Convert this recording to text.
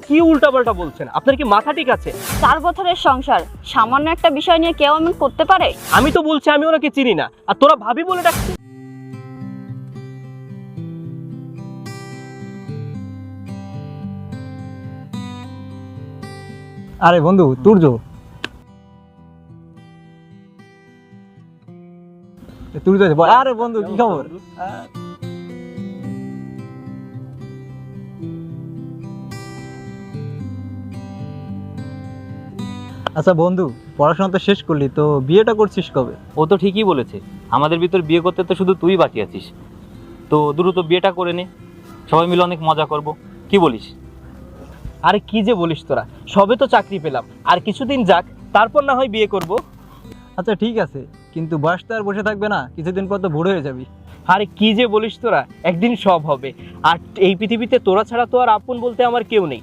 কি উল্টাপাল্টা বলছেন? আপনার কি মাথা ঠিক আছে? 4 বছরের সংসার, সামান্য একটা বিষয় নিয়ে কেউ এমন করতে পারে? আমি তো বলছি আমি ওনাকে চিনি না, আর তোরা ভাবি বলে ডাকছিস। আরে বন্ধু তুর্য, তুর্য আরে বন্ধু কি খবর? আচ্ছা বন্ধু, পড়াশোনা তো শেষ করলি, তো বিয়েটা করছিস কবে? ও তো ঠিকই বলেছে, আমাদের ভিতর বিয়ে করতে তো শুধু তুই বাকি আছিস। তো দ্রুত বিয়েটা করে নে, সবাই মিলে অনেক মজা করব, কি বলিস? আরে কি যে বলিস তোরা, সবে তো চাকরি পেলাম, আর কিছুদিন যাক, তারপর না হয় বিয়ে করব। আচ্ছা ঠিক আছে, কিন্তু বয়স তো আর বসে থাকবে না, কিছুদিন পর তো বুড়ো হয়ে যাবি। আরে কি যে বলিস তোরা, একদিন সব হবে। আর এই পৃথিবীতে তোরা ছাড়া তো আর আপন বলতে আমার কেউ নেই।